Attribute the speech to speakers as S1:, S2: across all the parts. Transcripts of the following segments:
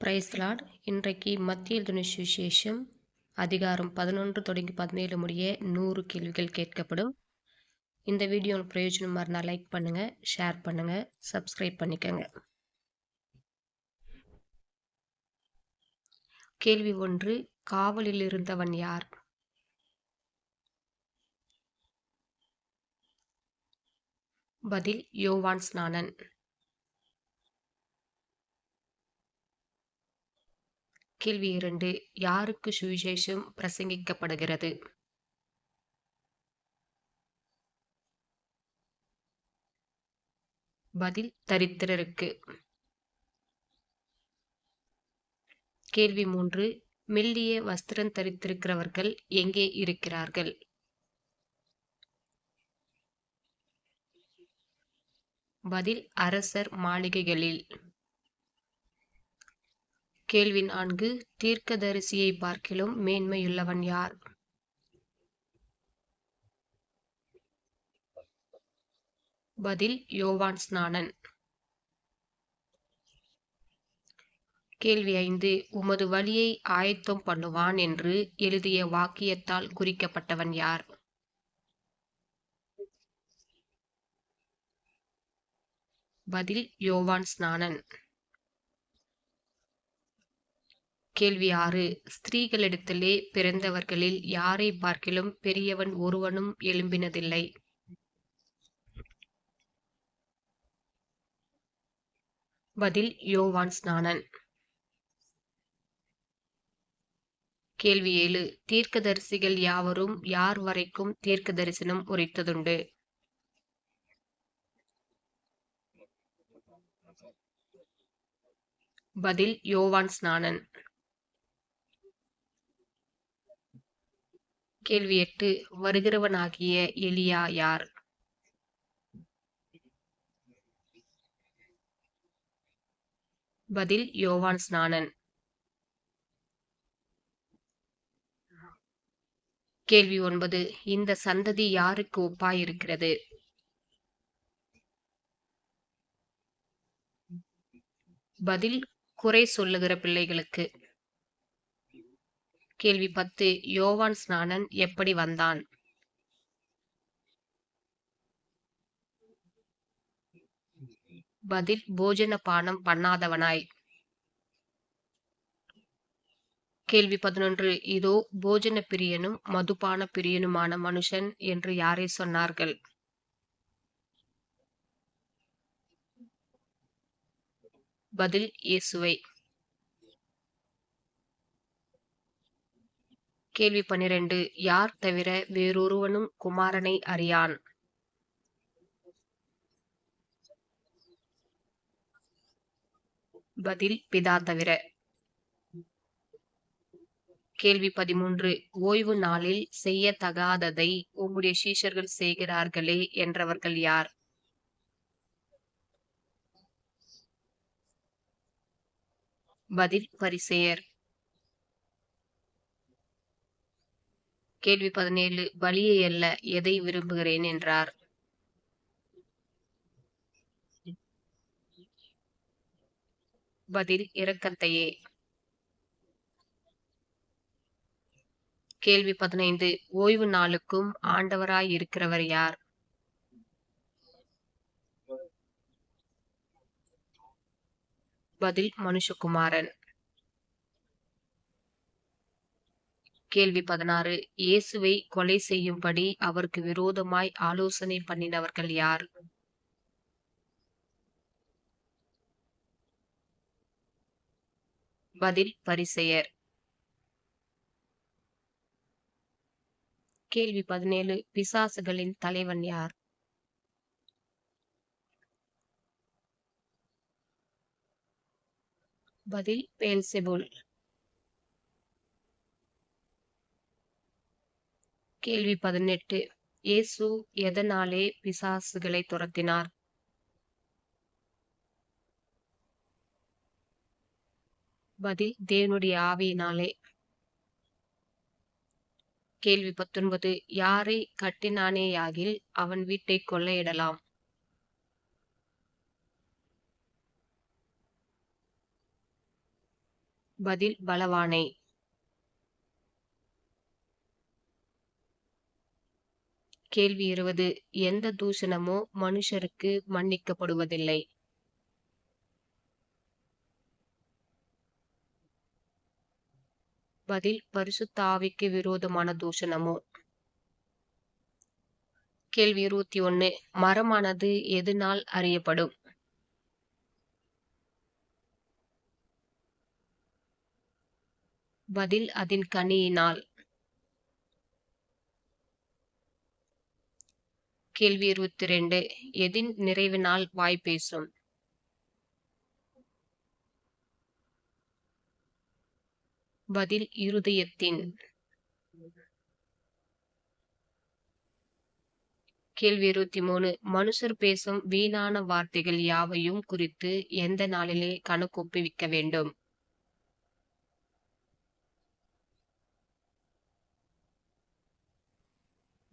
S1: Praise the Lord. இன்றைக்கு மத்திய எழுதின சுவிசேஷம் அதிகாரம் 11 தொடங்கி 17 முடிய 100 கேள்விகள் கேட்கப்படும். இந்த வீடியோ பிரயோஜனமாக இருந்தால் லைக் பண்ணுங்க, ஷேர் பண்ணுங்க, சப்ஸ்கிரைப் பண்ணிக்கோங்க. கேள்வி 1. காவலில் இருந்தவன் யார்? பதில் யோவான் ஸ்நானன். கேள்வி 2. யாருக்கு சுவிசேஷம் பிரசங்கிக்கப்படுகிறது? பதில் தரித்திரருக்கு. கேள்வி 3. மெல்லிய வஸ்திரம் தரித்திருக்கிறவர்கள் எங்கே இருக்கிறார்கள்? பதில் அரசர் மாளிகைகளில். கேள்வி 4. தீர்க்கதரிசியை பார்க்கிலும் மேன்மையுள்ளவன் யார்? பதில் யோவான் ஸ்நானன். கேள்வி 5. உமது வழியை ஆயத்தம் பண்ணுவான் என்று எழுதிய வாக்கியத்தால் குறிக்கப்பட்டவன் யார்? பதில் யோவான் ஸ்நானன். கேள்வி 6. ஸ்திரீகளிடத்திலே பிறந்தவர்களில் யாரை பார்க்கிலும் பெரியவன் ஒருவனும் எழும்பினதில்லை? பதில் யோவான் ஸ்நானன். கேள்வி 7. தீர்க்கதரிசிகள் யாவரும் யார் வரைக்கும் தீர்க்க தரிசனம் உரைத்ததுண்டு? பதில் யோவான் ஸ்நானன். கேள்வி 8. வருகிறவனாகிய எலியா யார்? பதில் யோவான் ஸ்நானன். கேள்வி 9. இந்த சந்ததி யாருக்கு ஒப்பாயிருக்கிறது? பதில் குறை சொல்லுகிற பிள்ளைகளுக்கு. கேள்வி 10. யோவான் ஸ்நானன் எப்படி வந்தான்? பதில் போஜன பானம் பண்ணாதவனாய். கேள்வி 11. இதோ போஜன பிரியனும் மதுபான பிரியனுமான மனுஷன் என்று யாரை சொன்னார்கள்? பதில் இயேசுவை. கேள்வி 12. யார் தவிர வேறொருவனும் குமாரனை அறியான்? பதில் பிதா தவிர. கேள்வி 13. ஓய்வு நாளில் செய்யத்தகாததை உம்முடைய சீஷர்கள் செய்கிறார்களே என்றவர்கள் யார்? பதில் பரிசேயர். கேள்வி 17. பலியை அல்ல எதை விரும்புகிறேன் என்றார்? பதில் இரக்கத்தையே. கேள்வி 15. ஓய்வு நாளுக்கும் ஆண்டவராய் இருக்கிறவர் யார்? பதில் மனுஷகுமாரன். கேள்வி 16. இயேசுவை கொலை செய்யும்படி அவருக்கு விரோதமாய் ஆலோசனை பண்ணினவர்கள் யார்? பதில் பரிசேயர். கேள்வி 17. பிசாசுகளின் தலைவன் யார்? பதில் பெயல்செபூல். கேள்வி 18. இயேசு எதனாலே பிசாசுகளை துரத்தினார்? பதில் தேவனுடைய ஆவியினாலே. கேள்வி 19. யாரை கட்டினானேயாகில் அவன் வீட்டை கொள்ளையிடலாம்? பதில் பலவானை. கேள்வி 20. எந்த தூஷணமோ மனுஷருக்கு மன்னிக்கப்படுவதில்லை. பதில் பரிசுத்த ஆவிக்கு விரோதமான தூஷணமோ. கேள்வி 21. மரமானது எதனால் அறியப்படும்? பதில் அதன் கனியினால். கேள்வி 22. எதின் நிறைவினால் வாய் பேசும்? பதில் இருதயத்தின். கேள்வி 23. மனுஷர் பேசும் வீணான வார்த்தைகள் யாவையும் குறித்து எந்த நாளிலே கணக்கொப்புவிக்க வேண்டும்?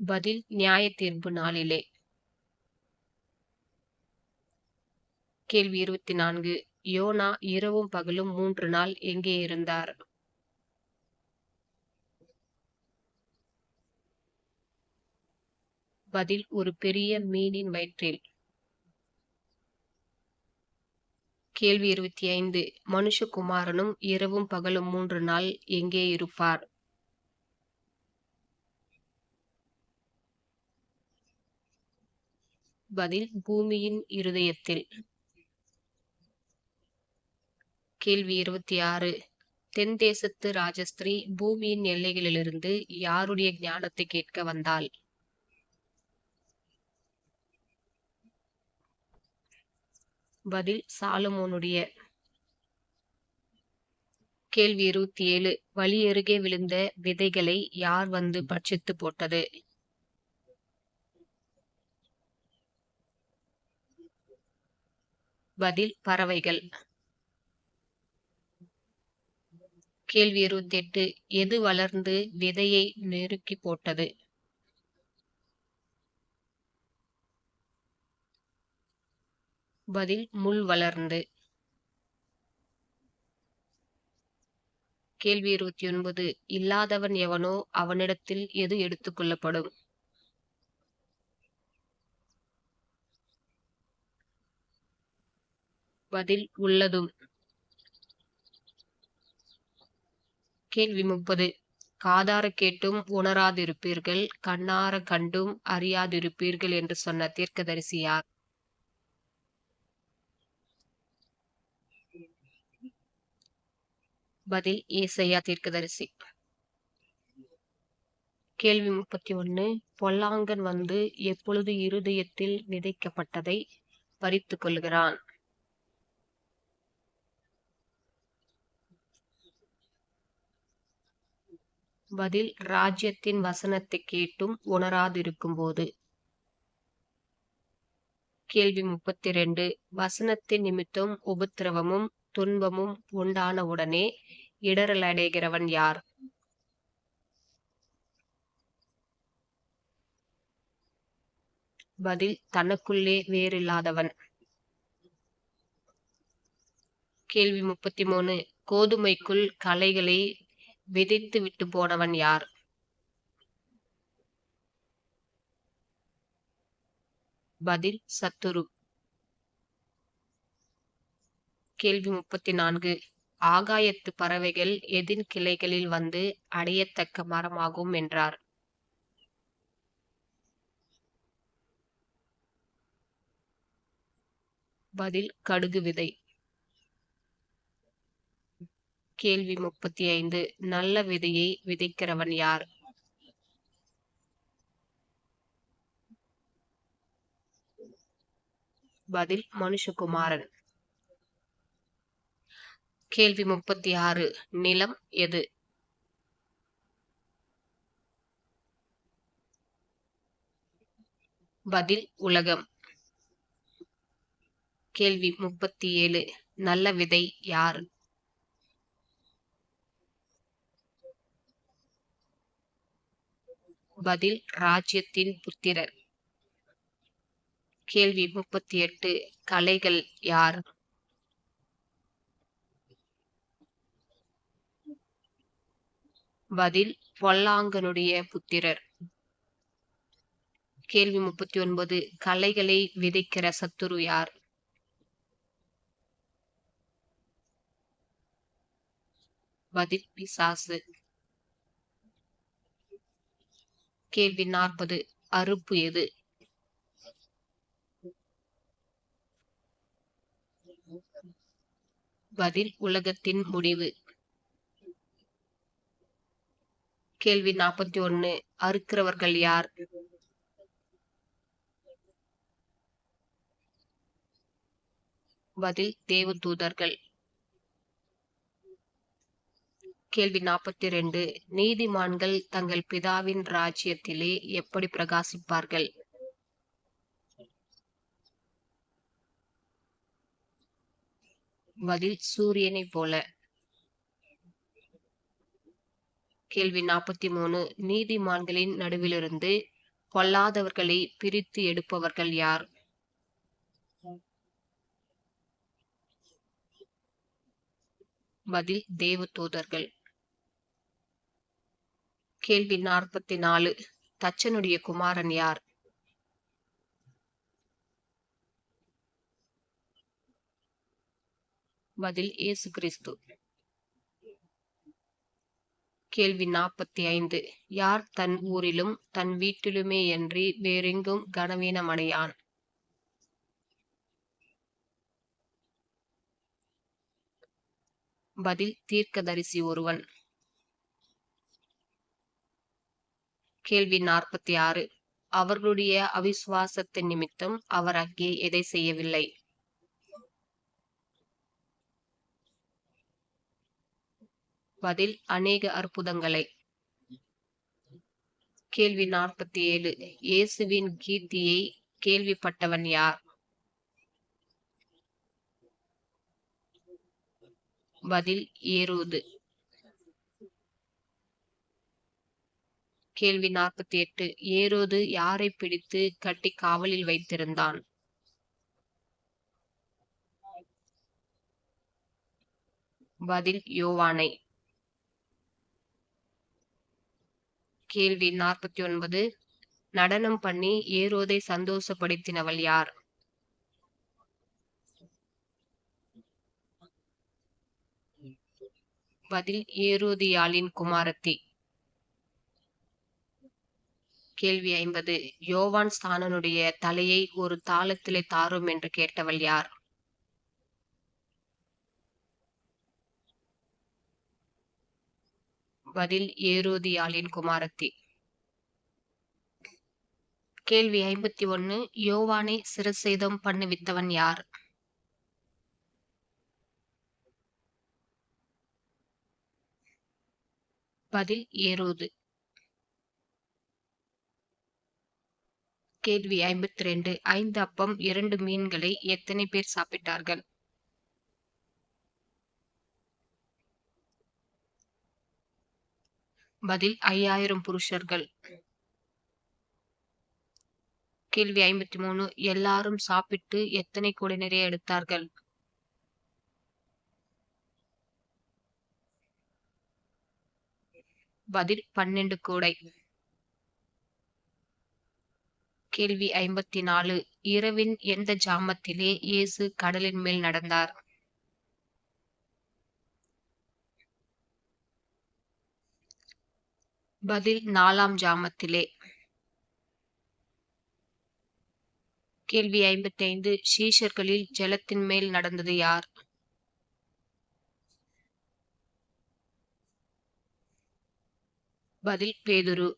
S1: பதில் நியாய தீர்ப்பு நாளிலே. கேள்வி 24. யோனா இரவும் பகலும் 3 நாள் எங்கே இருந்தார்? பதில் ஒரு பெரிய மீனின் வயிற்றில். கேள்வி 25. மனுஷகுமாரனும் இரவும் பகலும் 3 நாள் எங்கே இருப்பார்? பதில் பூமியின் இருதயத்தில். கேள்வி 26. தென் தேசத்து ராஜஸ்திரீ பூமியின் எல்லைகளிலிருந்து யாருடைய ஞானத்தை கேட்க வந்தாள்? பதில் சாலமோனுடைய. கேள்வி 27. வழியருகே விழுந்த விதைகளை யார் வந்து பட்சித்து போட்டது? பதில் பறவைகள். கேள்வி 28. எது வளர்ந்து விதையை நெருக்கி போட்டது? பதில் முள் வளர்ந்து. கேள்வி 29. இல்லாதவன் எவனோ அவனிடத்தில் எது எடுத்துக்கொள்ளப்படும்? பதில் உள்ளதும். கேள்வி 30. காதார கேட்டும் உணராதிருப்பீர்கள், கண்ணார கண்டும் அறியாதிருப்பீர்கள் என்று சொன்ன தீர்க்கதரிசி யார்? பதில் ஏசாயா தீர்க்கதரிசி. கேள்வி 31. பொல்லாங்கன் வந்து எப்பொழுது இருதயத்தில் விதைக்கப்பட்டதை பறித்துக் கொள்கிறான்? பதில் ராஜ்யத்தின் வசனத்தை கேட்டும் உணராதிருக்கும் போது. கேள்வி 32. வசனத்தின் நிமித்தம் உபத்திரவமும் துன்பமும் உண்டான உடனே இடரலடைகிறவன் யார்? பதில் தனக்குள்ளே வேறில்லாதவன். கேள்வி 33. கோதுமைக்குள் களைகளை விதைத்து விட்டு போனவன் யார்? பதில் சத்துரு. கேள்வி 34. ஆகாயத்து பறவைகள் எதின் கிளைகளில் வந்து அடையத்தக்க மரமாகும் என்றார்? பதில் கடுகு விதை. கேள்வி 35. நல்ல விதையை விதைக்கிறவன் யார்? பதில் மனுஷகுமாரன். கேள்வி 36. நிலம் எது? பதில் உலகம். கேள்வி 37. நல்ல விதை யார்? பதில் ராஜ்யத்தின் புத்திரர். கேள்வி 38. களைகள் யார்? பதில் பொல்லாங்கனுடைய புத்திரர். கேள்வி 39. களைகளை விதைக்கிற சத்துரு யார்? பதில் பிசாசு. கேள்வி 40. அறுப்பு எது? பதில் உலகத்தின் முடிவு. கேள்வி 41. அறுக்கிறவர்கள் யார்? பதில் தேவதூதர்கள். கேள்வி 42. நீதிமான்கள் தங்கள் பிதாவின் ராஜ்யத்திலே எப்படி பிரகாசிப்பார்கள்? பதில் சூரியனை போல. கேள்வி 43. நீதிமான்களின் நடுவிலிருந்து பொல்லாதவர்களை பிரித்து எடுப்பவர்கள் யார்? பதில் தேவதூதர்கள். கேள்வி 44. தச்சனுடைய குமாரன் யார்? பதில் இயேசு கிறிஸ்து. கேள்வி 45. யார் தன் ஊரிலும் தன் வீட்டிலுமேயன்றி வேறெங்கும் கனவீனமடையான்? பதில் தீர்க்கதரிசி ஒருவன். கேள்வி 46. அவர்களுடைய அவிசுவாசத்தின் நிமித்தம் அவர் அங்கே எதை செய்யவில்லை? பதில் அநேக அற்புதங்களை. கேள்வி 47. இயேசுவின் கீர்த்தியை கேள்விப்பட்டவன் யார்? பதில் ஏரோது. கேள்வி 48. ஏரோது யாரை பிடித்து கட்டி காவலில் வைத்திருந்தான்? பதில் யோவானை. கேள்வி 49. நடனம் பண்ணி ஏரோதை சந்தோஷப்படுத்தினவள் யார்? பதில் ஏரோதியாளின் குமாரத்தி. கேள்வி 50. யோவான் ஸ்நானனுடைய தலையை ஒரு தாளத்திலே தாரும் என்று கேட்டவள் யார்? பதில் ஏரோதியாளின் குமாரத்தி. கேள்வி 51. யோவானை சிரச்சேதம் பண்ணுவித்தவன் யார்? பதில் ஏரோது. கேள்வி 52. 5 அப்பம் 2 மீன்களை எத்தனை பேர் சாப்பிட்டார்கள்? பதில் 5000 புருஷர்கள். கேள்வி 53. எல்லாரும் சாப்பிட்டு எத்தனை கூடை நிறைய எடுத்தார்கள்? பதில் 12 கூடை. கேள்வி 54. இரவின் எந்த ஜாமத்திலே இயேசு கடலின் மேல் நடந்தார்? பதில் 4ஆம் ஜாமத்திலே. கேள்வி 55. சீஷர்களில் ஜலத்தின் மேல் நடந்தது யார்? பதில் பேதுரு.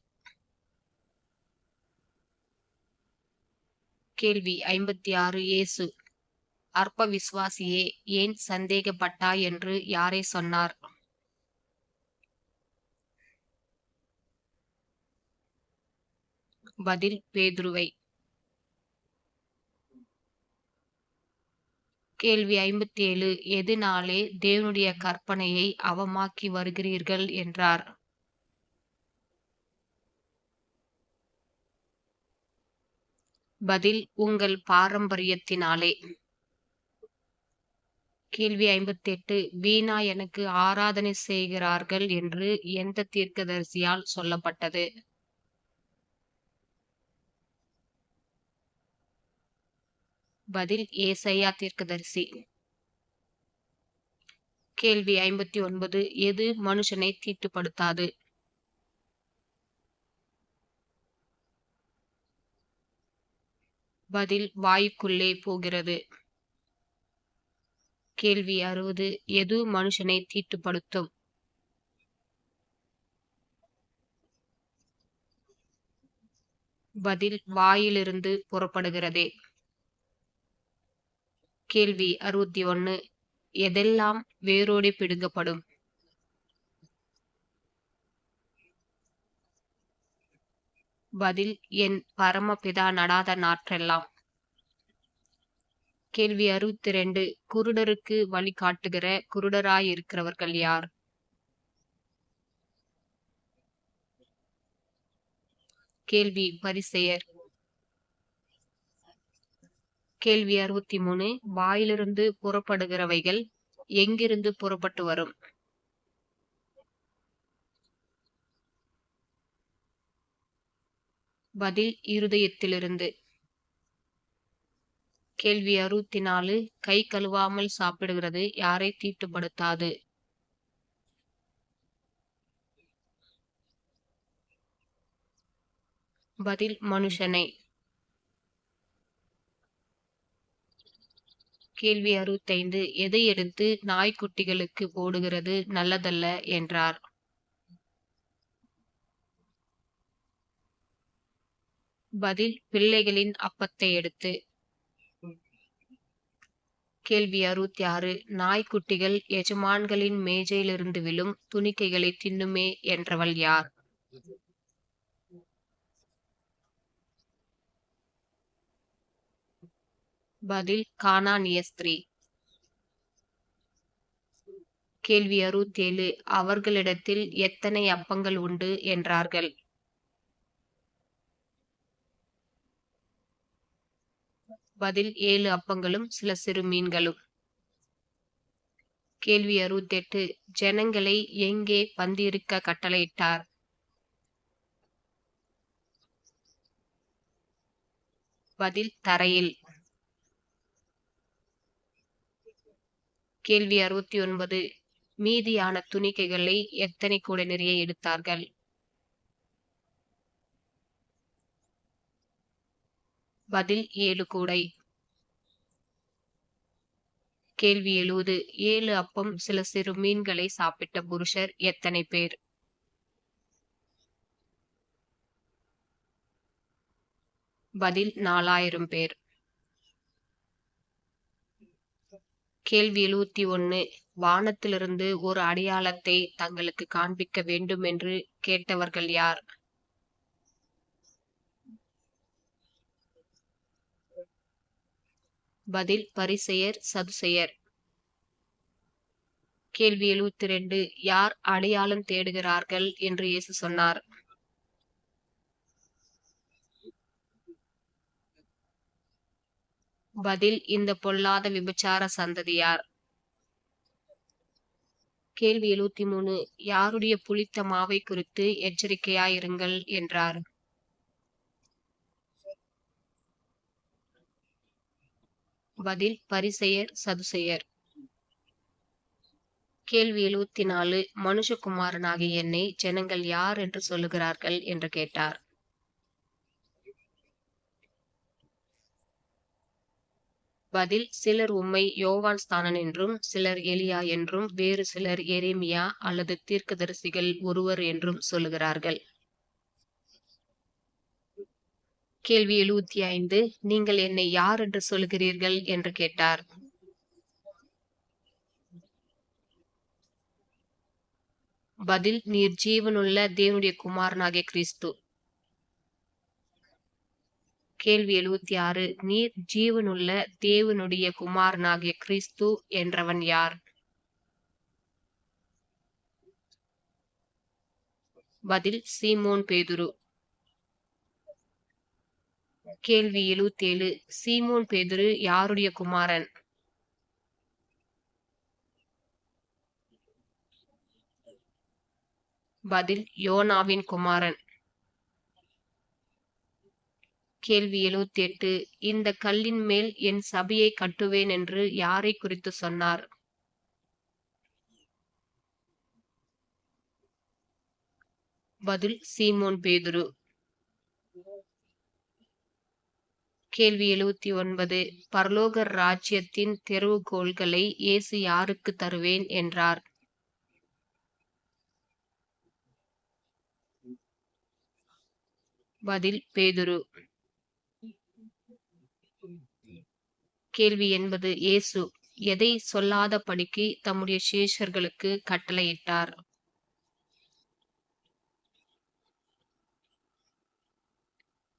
S1: கேள்வி 56. இயேசு அற்ப விசுவாசியே ஏன் சந்தேகப்பட்டாய் என்று யாரை சொன்னார்? பதில் பேதுருவை. கேள்வி 57. எதினாலே தேவனுடைய கற்பனையை அவமாக்கி வருகிறீர்கள் என்றார்? பதில் உங்கள் பாரம்பரியத்தினாலே. கேள்வி 58. வீணா எனக்கு ஆராதனை செய்கிறார்கள் என்று எந்த தீர்க்கதரிசியால் சொல்லப்பட்டது? பதில் ஏசாயா தீர்க்கதரிசி. கேள்வி 59. எது மனுஷனை தீட்டுப்படுத்தாது? பதில் வாயுக்குள்ளே போகிறது. கேள்வி 60. எது மனுஷனை தீட்டுப்படுத்தும்? பதில் வாயிலிருந்து புறப்படுகிறதே. கேள்வி 61. எதெல்லாம் வேரோடு பிடுங்கப்படும்? பதில் என் பரமபிதா நடாத நாற்றெல்லாம். கேள்வி 62. குருடருக்கு வழி காட்டுகிற குருடராயிருக்கிறவர்கள் யார்? கேள்வி பரிசேயர். கேள்வி 63. வாயிலிருந்து புறப்படுகிறவைகள் எங்கிருந்து புறப்பட்டு வரும்? பதில் இருதயத்திலிருந்து. கேள்வி 64. கை கழுவாமல் சாப்பிடுகிறது யாரை தீட்டுப்படுத்தாது? பதில் மனுஷனை. கேள்வி 65. எதை எடுத்து நாய்க்குட்டிகளுக்கு போடுகிறது நல்லதல்ல என்றார்? பதில் பிள்ளைகளின் அப்பத்தை எடுத்து. கேள்வி 66. நாய்க்குட்டிகள் எஜமான்களின் மேஜையிலிருந்து விழும் துணிக்கைகளை தின்னுமே என்றவள் யார்? பதில் கானானிய ஸ்திரீ. கேள்வி 67. அவர்களிடத்தில் எத்தனை அப்பங்கள் உண்டு என்றார்கள்? பதில் 7 அப்பங்களும் சில சிறு மீன்களும். கேள்வி 68. ஜனங்களை எங்கே பந்தியிருக்க கட்டளையிட்டார்? பதில் தரையில். கேள்வி 69. மீதியான துணிக்கைகளை எத்தனை கூடை நிறைய எடுத்தார்கள்? பதில் 7 கூடை. கேள்வி 70. 7 அப்பம் சில சிறு மீன்களை சாப்பிட்ட புருஷர் எத்தனை பேர்? பதில் 4000 பேர். கேள்வி 71. வானத்திலிருந்து ஒரு அடையாளத்தை தங்களுக்கு காண்பிக்க வேண்டும் என்று கேட்டவர்கள் யார்? பதில் பரிசேயர் சதுசேயர். கேள்வி 72. யார் அடையாளம் தேடுகிறார்கள் என்று இயேசு சொன்னார்? பதில் இந்த பொல்லாத விபச்சார சந்ததியார். கேள்வி 73. யாருடைய புளித்த மாவை குறித்து எச்சரிக்கையாயிருங்கள் என்றார்? பதில் பரிசேயர் சதுசேயர். கேள்வி 74. மனுஷகுமாரனாகிய என்னை ஜனங்கள் யார் என்று சொல்லுகிறார்கள் என்று கேட்டார்? பதில் சிலர் உம்மை யோவான் ஸ்நானன் என்றும் சிலர் எலியா என்றும் வேறு சிலர் எரேமியா அல்லது தீர்க்கதரிசிகள் ஒருவர் என்றும் சொல்லுகிறார்கள். கேள்வி 75. நீங்கள் என்னை யார் என்று சொல்லுகிறீர்கள் என்று கேட்டார்? பதில் நீர் ஜீவனுள்ள தேவனுடைய குமாரனாகிய கிறிஸ்து. கேள்வி 76. நீர் ஜீவனுள்ள தேவனுடைய குமாரனாகிய கிறிஸ்து என்றவன் யார்? பதில் சீமோன் பேதுரு. கேள்வி 77. சீமோன் பேதுரு யாருடைய குமாரன்? பதில் யோனாவின் குமாரன். கேள்வி 78. இந்த கல்லின் மேல் என் சபையை கட்டுவேன் என்று யாரை குறித்து சொன்னார்? பதில் சீமோன் பேதுரு. கேள்வி 79. பரலோக ராஜ்யத்தின் திறவுகோல்களை இயேசு யாருக்கு தருவேன் என்றார்? பதில் பேதுரு. கேள்வி 80. இயேசு எதை சொல்லாதபடிக்கு தம்முடைய சீஷர்களுக்கு கட்டளையிட்டார்?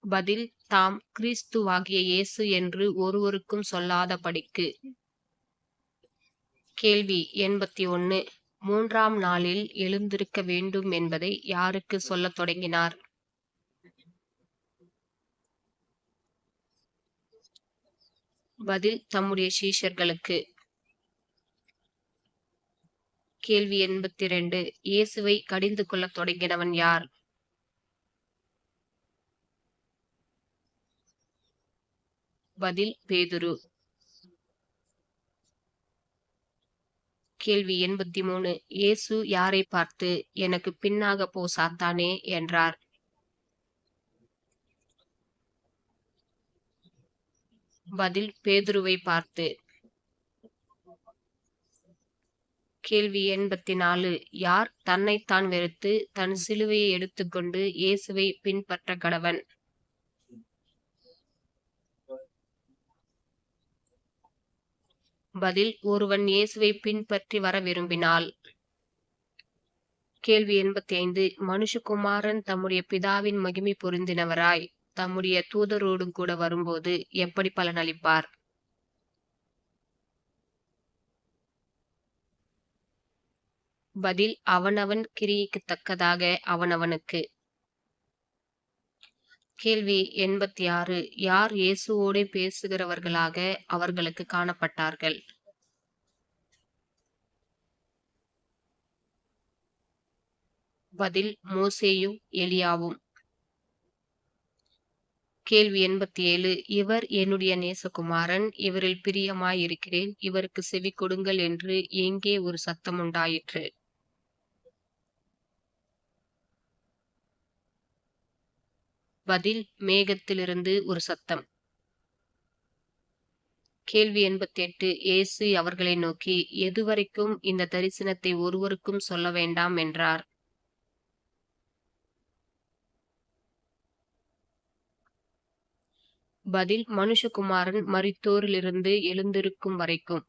S1: பதில் தாம் கிறிஸ்துவாகிய இயேசு என்று ஒருவருக்கும் சொல்லாதபடிக்கு. கேள்வி 81. 3ஆம் நாளில் எழுந்திருக்க வேண்டும் என்பதை யாருக்கு சொல்லத் தொடங்கினார்? பதில் தம்முடைய சீஷர்களுக்கு. கேள்வி 82. இயேசுவை கடிந்து கொள்ளத் தொடங்கினவன் யார்? பதில் பேதுரு. கேள்வி 83. இயேசு யாரை பார்த்து எனக்கு பின்னாக போ சாத்தானே என்றார்? பதில் பேதுருவை பார்த்து. கேள்வி 84. யார் தன்னைத்தான் வெறுத்து தன் சிலுவையை எடுத்துக்கொண்டு இயேசுவை பின்பற்ற கடவன்? பதில் ஒருவன் இயேசுவை பின்பற்றி வர விரும்பினால். கேள்வி 85. மனுஷகுமாரன் தம்முடைய பிதாவின் மகிமை பொருந்தினவராய் தம்முடைய தூதரோடும் கூட வரும்போது எப்படி பலனளிப்பார்? பதில் அவனவன் கிரியைக்கு தக்கதாக அவனவனுக்கு. கேள்வி 86. யார் இயேசுவோடே பேசுகிறவர்களாக அவர்களுக்கு காணப்பட்டார்கள்? பதில் மோசேயும் எலியாவும். கேள்வி 87. இவர் என்னுடைய நேசகுமாரன், இவரில் பிரியமாயிருக்கிறேன், இவருக்கு செவி கொடுங்கள் என்று எங்கே ஒரு சத்தம் உண்டாயிற்று? பதில் மேகத்திலிருந்து ஒரு சத்தம். கேள்வி 88. இயேசு அவர்களை நோக்கி எதுவரைக்கும் இந்த தரிசனத்தை ஒருவருக்கும் சொல்ல வேண்டாம் என்றார்? பதில் மனுஷகுமாரன் மரித்தோரிலிருந்து எழுந்திருக்கும் வரைக்கும்.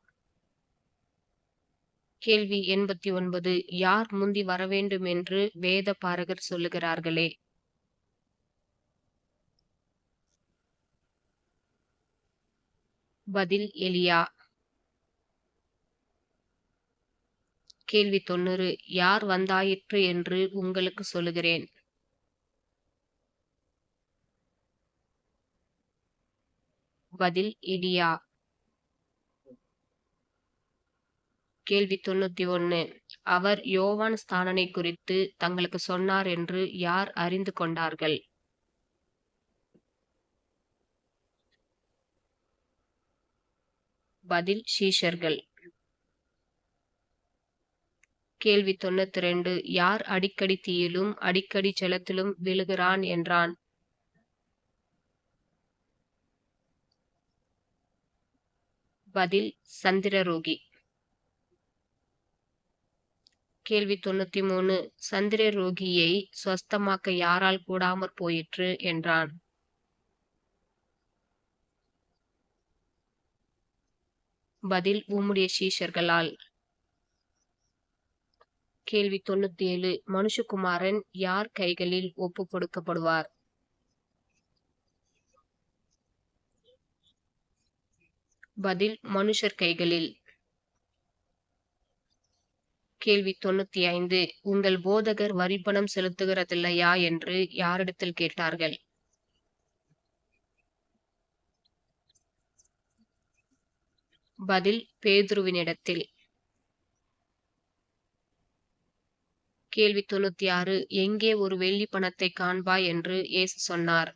S1: கேள்வி 89. யார் முந்தி வரவேண்டும் என்று வேத பாரகர் சொல்லுகிறார்களே? பதில் எலியா. கேள்வி 90. யார் வந்தாயிற்று என்று உங்களுக்கு சொல்லுகிறேன்? பதில் எலியா. கேள்வி 91. அவர் யோவான் ஸ்நானனை குறித்து தங்களுக்கு சொன்னார் என்று யார் அறிந்து கொண்டார்கள்? பதில் சீஷர்கள். கேள்வி 92. யார் அடிக்கடி தீயிலும் அடிக்கடி ஜலத்திலும் விழுகிறான் என்றான்? பதில் சந்திரரோகி. கேள்வி 93. சந்திரரோகியை சுஸ்தமாக்க யாரால் கூடாமற் போயிற்று என்றான்? பதில் உம்முடைய சீஷர்களால். கேள்வி 97. மனுஷகுமாரன் யார் கைகளில் ஒப்பு கொடுக்கப்படுவார்? பதில் மனுஷர் கைகளில். கேள்வி 95. உங்கள் போதகர் வரிப்பணம் செலுத்துகிறதில்லையா என்று யாரிடத்தில் கேட்டார்கள்? பதில் பேதுருவினிடத்தில். கேள்வி 96. எங்கே ஒரு வெள்ளி பணத்தை காண்பாய் என்று இயேசு சொன்னார்?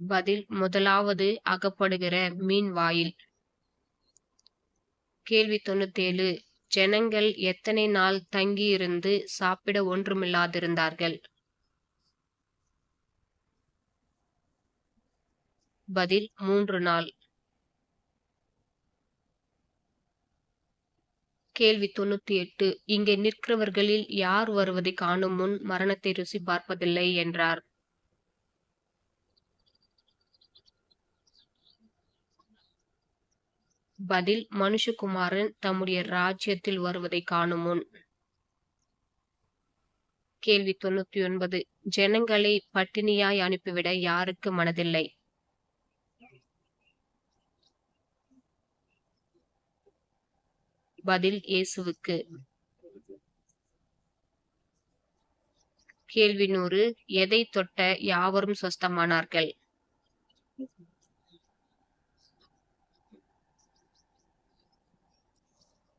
S1: பதில் முதலாவது அகப்படுகிற மீன் வாயில். கேள்வி 97. ஜனங்கள் எத்தனை நாள் தங்கியிருந்து சாப்பிட ஒன்றுமில்லாதிருந்தார்கள்? பதில் 3 நாள். கேள்வி 98. இங்கே நிற்கிறவர்களில் யார் வருவதை காணும் முன் மரணத்தை ருசி பார்ப்பதில்லை என்றார்? பதில் மனுஷகுமாரன் தம்முடைய ராஜ்யத்தில் வருவதை காணும் முன். கேள்வி 99. ஜனங்களை பட்டினியாய் அனுப்பிவிட யாருக்கு மனதில்லை? பதில் இயேசுவுக்கு. கேள்வி 100. எதை தொட்ட யாவரும் சொஸ்தமானார்கள்?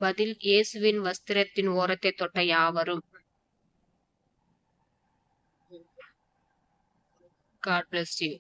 S1: பதில் இயேசுவின் வஸ்திரத்தின் ஓரத்தை தொட்ட யாவரும். God bless you.